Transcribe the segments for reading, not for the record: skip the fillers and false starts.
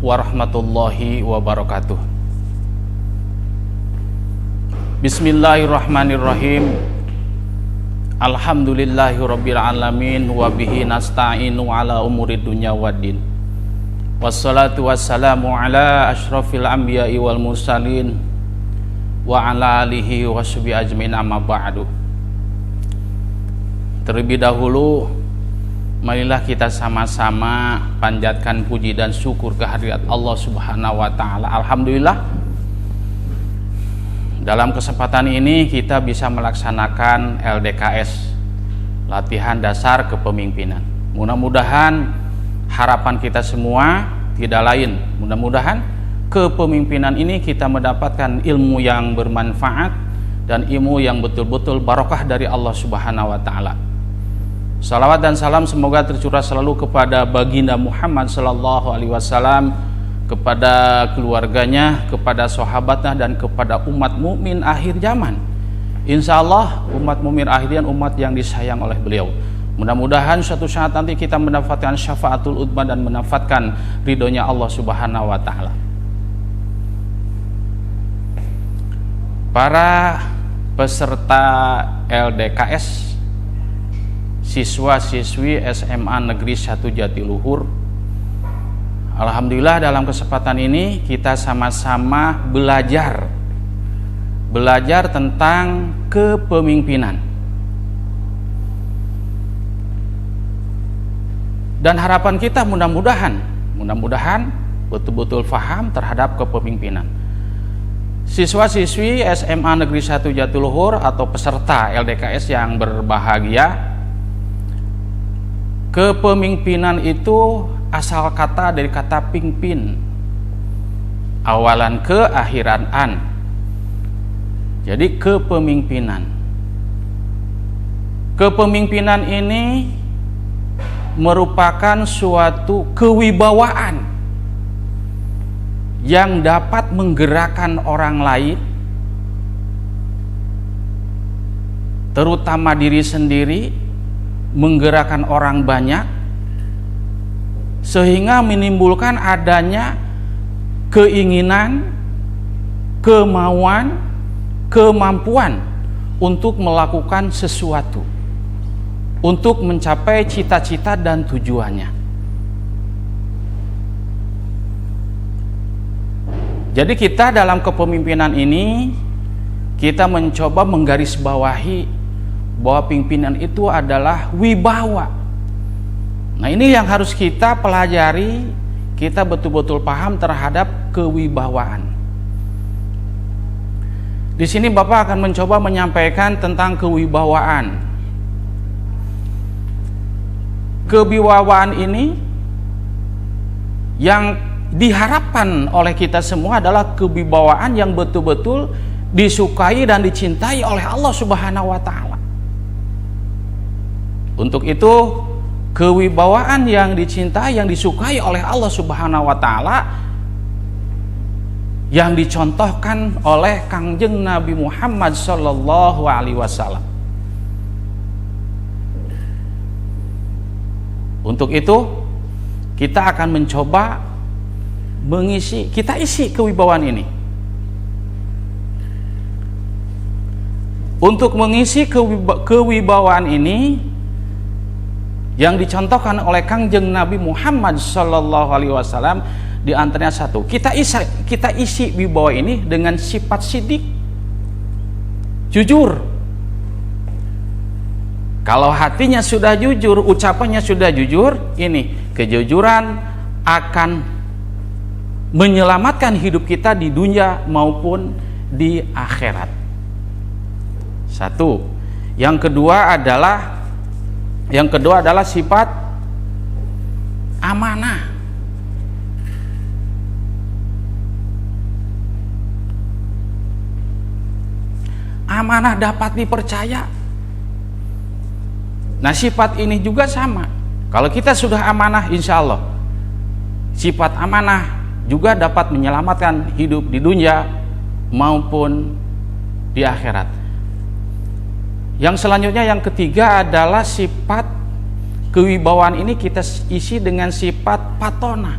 warahmatullahi wabarakatuh. Bismillahirrahmanirrahim. Alhamdulillahirabbil alamin wa bihi nasta'inu ala umuri dunya waddin. Wassalatu wassalamu ala asyrafil anbiya'i wal mursalin wa ala alihi wa sahbihi ajmain, amma ba'du. Terlebih dahulu, marilah kita sama-sama panjatkan puji dan syukur kehadirat Allah Subhanahu wa taala. Alhamdulillah, dalam kesempatan ini kita bisa melaksanakan LDKS, latihan dasar kepemimpinan. Mudah-mudahan harapan kita semua tidak lain, mudah-mudahan kepemimpinan ini kita mendapatkan ilmu yang bermanfaat dan ilmu yang betul-betul barokah dari Allah Subhanahu wa taala. Salawat dan salam semoga tercurah selalu kepada baginda Muhammad sallallahu alaihi wasallam, kepada keluarganya, kepada sahabatnya, dan kepada umat mukmin akhir zaman. Insya Allah umat mukmin akhir zaman umat yang disayang oleh beliau. Mudah-mudahan suatu saat nanti kita mendapatkan syafaatul udma dan mendapatkan ridhonya Allah Subhanahu wa taala. Para peserta LDKS, siswa-siswi SMA Negeri 1 Jatiluhur, alhamdulillah dalam kesempatan ini kita sama-sama belajar tentang kepemimpinan. Dan harapan kita mudah-mudahan betul-betul paham terhadap kepemimpinan. Siswa-siswi SMA Negeri 1 Jatiluhur atau peserta LDKS yang berbahagia, kepemimpinan itu asal kata dari kata pingpin, awalan ke akhiran an. Jadi kepemimpinan ini merupakan suatu kewibawaan yang dapat menggerakkan orang lain, terutama diri sendiri, menggerakkan orang banyak, sehingga menimbulkan adanya keinginan, kemauan, kemampuan untuk melakukan sesuatu, untuk mencapai cita-cita dan tujuannya. Jadi kita dalam kepemimpinan ini, kita mencoba menggarisbawahi bahwa pimpinan itu adalah wibawa. Nah, ini yang harus kita pelajari, kita betul-betul paham terhadap kewibawaan. Di sini Bapak akan mencoba menyampaikan tentang kewibawaan. Kewibawaan ini yang diharapkan oleh kita semua adalah kewibawaan yang betul-betul disukai dan dicintai oleh Allah Subhanahu wa taala. Untuk itu, kewibawaan yang dicintai, yang disukai oleh Allah Subhanahu wa taala, yang dicontohkan oleh Kangjeng Nabi Muhammad sallallahu alaihi wasallam. Untuk itu, kita akan mencoba isi kewibawaan ini. Untuk mengisi kewibawaan ini yang dicontohkan oleh Kangjeng Nabi Muhammad sallallahu alaihi wasallam, di antaranya satu, kita isi wibawa ini dengan sifat sidik, jujur. Kalau hatinya sudah jujur, ucapannya sudah jujur, ini kejujuran akan menyelamatkan hidup kita di dunia maupun di akhirat. Satu. Yang kedua adalah sifat amanah. Amanah dapat dipercaya. Nah, sifat ini juga sama. Kalau kita sudah amanah, insya Allah sifat amanah juga dapat menyelamatkan hidup di dunia maupun di akhirat. Yang selanjutnya, yang ketiga adalah sifat kewibawaan ini kita isi dengan sifat patona.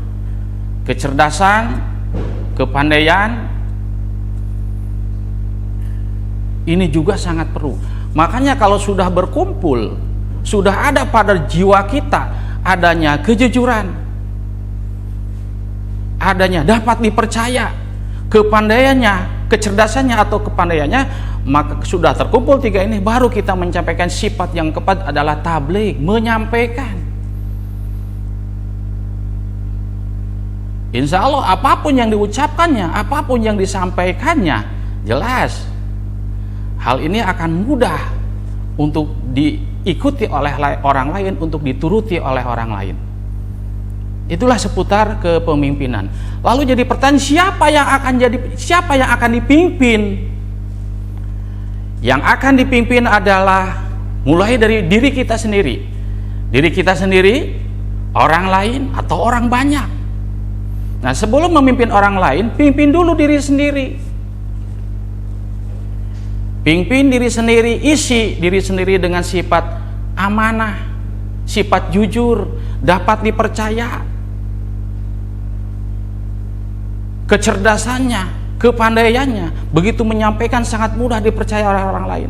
kecerdasan, kepandaian. Ini juga sangat perlu. Makanya kalau sudah berkumpul, sudah ada pada jiwa kita adanya kejujuran, adanya dapat dipercaya, kepandaiannya, kecerdasannya atau kepandaiannya, maka sudah terkumpul tiga ini, baru kita menyampaikan sifat yang keempat adalah tabligh, menyampaikan. Insya Allah apapun yang diucapkannya, apapun yang disampaikannya, jelas hal ini akan mudah untuk diikuti oleh orang lain, untuk dituruti oleh orang lain. Itulah seputar kepemimpinan. Lalu jadi pertanyaan, siapa yang akan dipimpin? Yang akan dipimpin adalah mulai dari diri kita sendiri. Diri kita sendiri, orang lain, atau orang banyak. Nah, sebelum memimpin orang lain, pimpin dulu diri sendiri. Pimpin diri sendiri, isi diri sendiri dengan sifat amanah, sifat jujur, dapat dipercaya, kecerdasannya, kepandaiannya, begitu menyampaikan sangat mudah dipercaya oleh orang lain.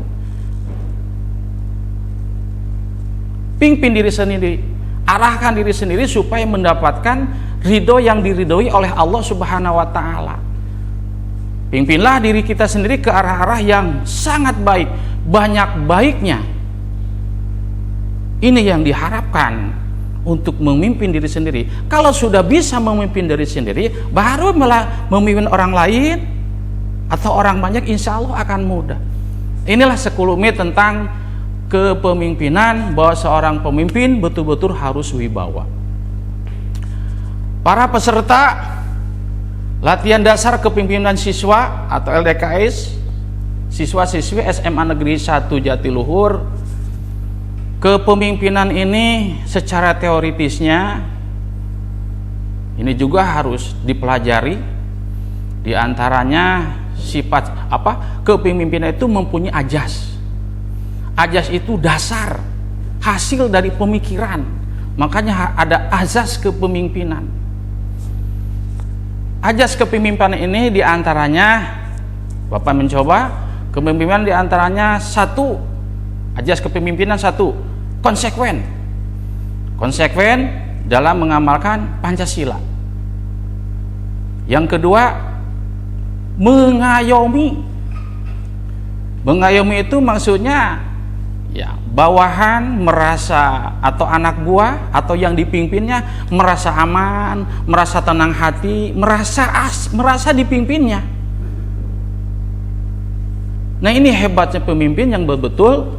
Pimpin diri sendiri, arahkan diri sendiri supaya mendapatkan ridho yang diridhoi oleh Allah Subhanahu wa Ta'ala. Pimpinlah diri kita sendiri ke arah-arah yang sangat baik, banyak baiknya. Ini yang diharapkan untuk memimpin diri sendiri. Kalau sudah bisa memimpin diri sendiri, baru malah memimpin orang lain atau orang banyak, insya Allah akan mudah. Inilah sekelumit tentang kepemimpinan, bahwa seorang pemimpin betul-betul harus wibawa. Para peserta latihan dasar kepemimpinan siswa atau LDKS, siswa-siswi SMA Negeri 1 Jatiluhur, kepemimpinan ini secara teoritisnya ini juga harus dipelajari. Di antaranya sifat kepemimpinan itu mempunyai ajas. Ajas itu dasar, hasil dari pemikiran. Makanya ada azas kepemimpinan. Ajas kepemimpinan ini diantaranya, Bapak mencoba kepemimpinan diantaranya satu, ajas kepemimpinan satu, konsekuen dalam mengamalkan Pancasila. Yang kedua, mengayomi itu maksudnya ya, bawahan merasa atau anak buah atau yang dipimpinnya merasa aman, merasa tenang hati, merasa dipimpinnya. Nah, ini hebatnya pemimpin yang betul-betul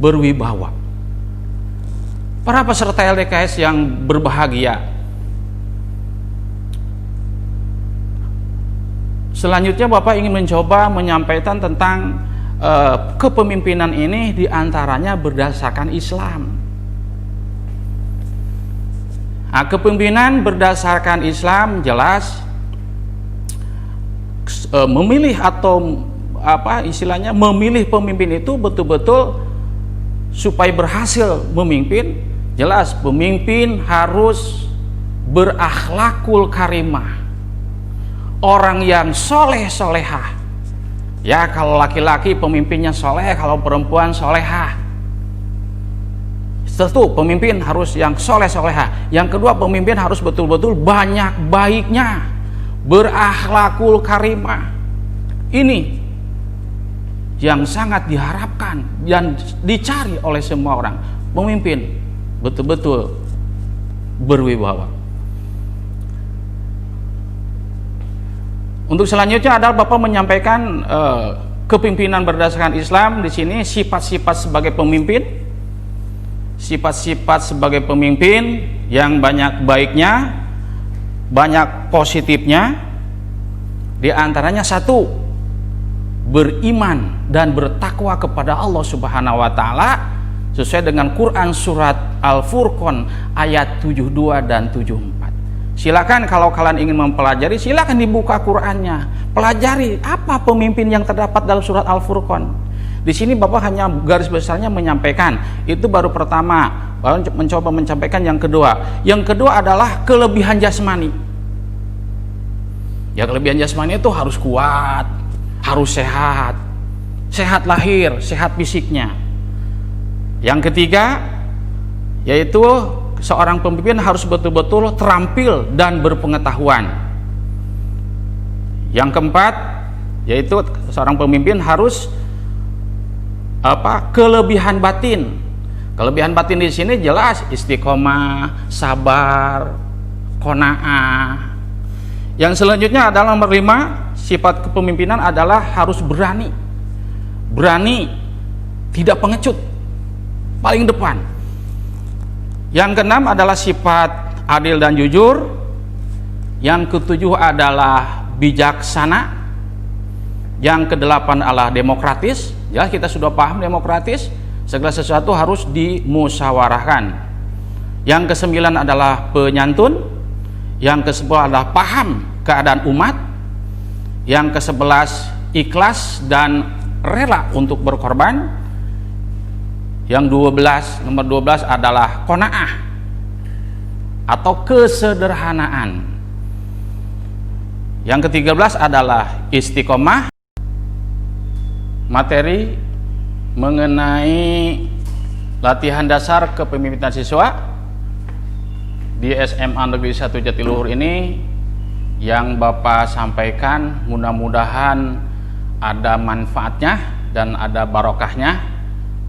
berwibawa. Para peserta LDKS yang berbahagia, selanjutnya Bapak ingin mencoba menyampaikan tentang kepemimpinan ini diantaranya berdasarkan Islam. Nah, kepemimpinan berdasarkan Islam jelas memilih atau memilih pemimpin itu betul-betul supaya berhasil memimpin. Jelas pemimpin harus berakhlakul karimah, orang yang soleh-solehah. Ya, kalau laki-laki pemimpinnya soleh, kalau perempuan solehah. Tentu pemimpin harus yang soleh-solehah. Yang kedua, pemimpin harus betul-betul banyak baiknya, berakhlakul karimah. Ini yang sangat diharapkan dan dicari oleh semua orang. Pemimpin betul-betul berwibawa. Untuk selanjutnya adalah Bapak menyampaikan kepemimpinan berdasarkan Islam. Di sini sifat-sifat sebagai pemimpin, sifat-sifat sebagai pemimpin yang banyak baiknya, banyak positifnya. Di antaranya satu, beriman dan bertakwa kepada Allah Subhanahu wa Ta'ala sesuai dengan Quran surat Al-Furqan ayat 72 dan 74. Silakan kalau kalian ingin mempelajari, silakan dibuka Qur'annya, pelajari apa pemimpin yang terdapat dalam surat Al-Furqan. Di sini Bapak hanya garis besarnya menyampaikan, itu baru pertama, baru mencoba menyampaikan yang kedua. Yang kedua adalah kelebihan jasmani. Ya, kelebihan jasmani itu harus kuat, harus sehat, sehat lahir, sehat fisiknya. Yang ketiga, yaitu seorang pemimpin harus betul-betul terampil dan berpengetahuan. Yang keempat, yaitu seorang pemimpin harus kelebihan batin. Kelebihan batin di sini jelas istiqomah, sabar, qanaah. Yang selanjutnya adalah nomor 5, sifat kepemimpinan adalah harus berani. Berani, tidak pengecut, paling depan. Yang keenam adalah sifat adil dan jujur. Yang ketujuh adalah bijaksana. Yang kedelapan adalah demokratis. Ya, kita sudah paham demokratis, segala sesuatu harus dimusyawarahkan. Yang kesembilan adalah penyantun. Yang kesepuluh adalah paham keadaan umat. Yang kesebelas ikhlas dan rela untuk berkorban. Yang nomor 12 adalah qanaah atau kesederhanaan. Yang ke-13 adalah istiqomah. Materi mengenai latihan dasar kepemimpinan siswa di SMA Negeri 1 Jatiluhur ini yang Bapak sampaikan, mudah-mudahan ada manfaatnya dan ada barokahnya.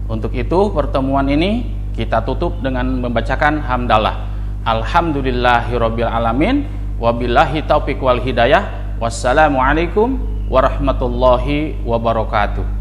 Untuk itu pertemuan ini kita tutup dengan membacakan hamdalah. Alhamdulillahirabbil alamin, wabillahi taufiq wal hidayah. Wassalamualaikum warahmatullahi wabarakatuh.